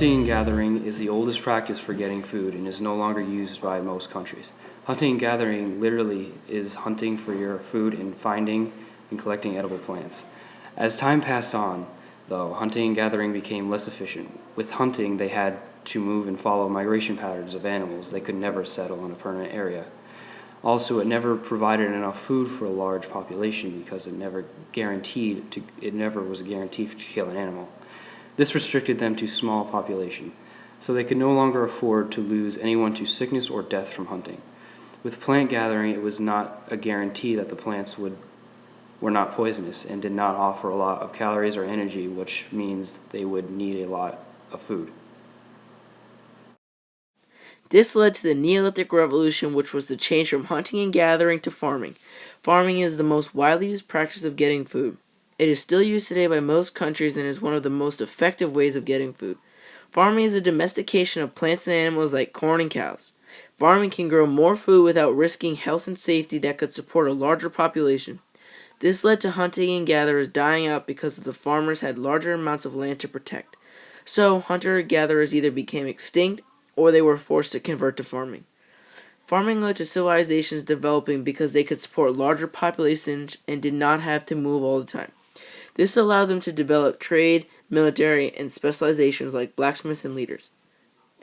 Hunting and gathering is the oldest practice for getting food and is no longer used by most countries. Hunting and gathering literally is hunting for your food and finding and collecting edible plants. As time passed on, though, hunting and gathering became less efficient. With hunting, they had to move and follow migration patterns of animals. They could never settle in a permanent area. Also, it never provided enough food for a large population because it never was guaranteed to kill an animal. This restricted them to small population, so they could no longer afford to lose anyone to sickness or death from hunting. With plant gathering, it was not a guarantee that the plants were not poisonous and did not offer a lot of calories or energy, which means they would need a lot of food. This led to the Neolithic Revolution, which was the change from hunting and gathering to farming. Farming is the most widely used practice of getting food. It is still used today by most countries and is one of the most effective ways of getting food. Farming is a domestication of plants and animals like corn and cows. Farming can grow more food without risking health and safety that could support a larger population. This led to hunting and gatherers dying out because the farmers had larger amounts of land to protect. So, hunter-gatherers either became extinct or they were forced to convert to farming. Farming led to civilizations developing because they could support larger populations and did not have to move all the time. This allowed them to develop trade, military, and specializations like blacksmiths and leaders.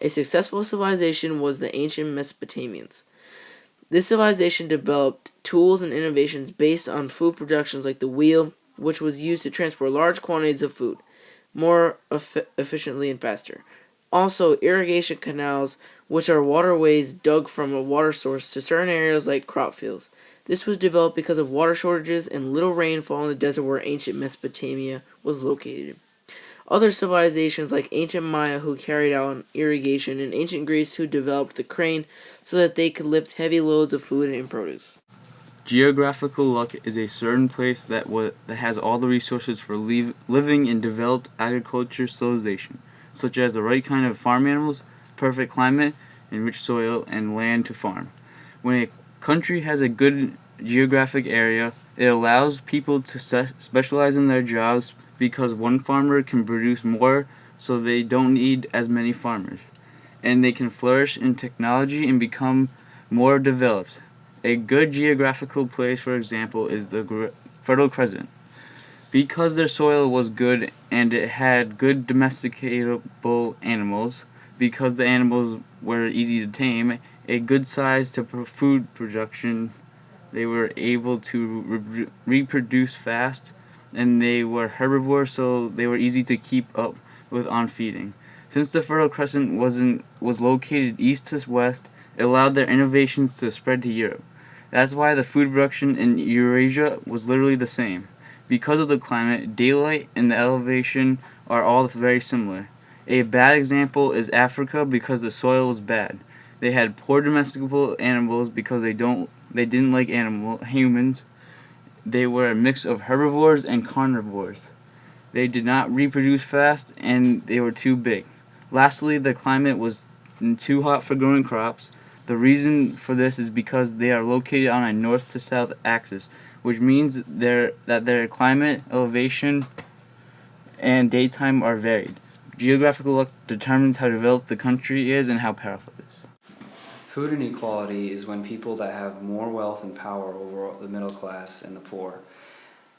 A successful civilization was the ancient Mesopotamians. This civilization developed tools and innovations based on food productions like the wheel, which was used to transport large quantities of food more efficiently and faster. Also, irrigation canals, which are waterways dug from a water source to certain areas like crop fields. This was developed because of water shortages and little rainfall in the desert where ancient Mesopotamia was located. Other civilizations like ancient Maya who carried out irrigation and ancient Greece who developed the crane so that they could lift heavy loads of food and produce. Geographical luck is a certain place that has all the resources for living in developed agriculture civilization, such as the right kind of farm animals, perfect climate, and rich soil and land to farm. When a country has a good geographic area, it allows people to specialize in their jobs because one farmer can produce more, so they don't need as many farmers, and they can flourish in technology and become more developed. A good geographical place, for example, is the Fertile Crescent. Because their soil was good and it had good domesticatable animals, because the animals were easy to tame, a good size to food production, they were able to reproduce fast, and they were herbivores, so they were easy to keep up with on feeding. Since the Fertile Crescent was located east to west, it allowed their innovations to spread to Europe. That's why the food production in Eurasia was literally the same. Because of the climate, daylight, and the elevation are all very similar. A bad example is Africa because the soil was bad. They had poor domesticable animals because they didn't like humans. They were a mix of herbivores and carnivores. They did not reproduce fast and they were too big. Lastly, the climate was too hot for growing crops. The reason for this is because they are located on a north to south axis, which means that their climate, elevation, and daytime are varied. Geographical luck determines how developed the country is and how powerful it is. Food inequality is when people that have more wealth and power over the middle class and the poor.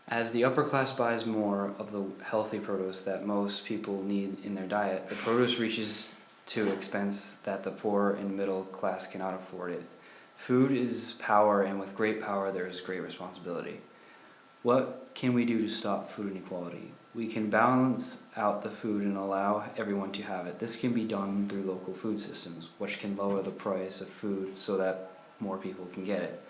As the upper class buys more of the healthy produce that most people need in their diet, the produce reaches to expense that the poor and middle class cannot afford it. Food is power, and with great power there is great responsibility. What can we do to stop food inequality? We can balance out the food and allow everyone to have it. This can be done through local food systems, which can lower the price of food so that more people can get it.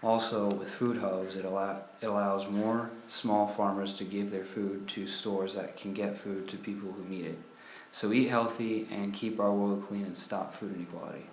Also, with food hubs, it allows more small farmers to give their food to stores that can get food to people who need it. So eat healthy and keep our world clean and stop food inequality.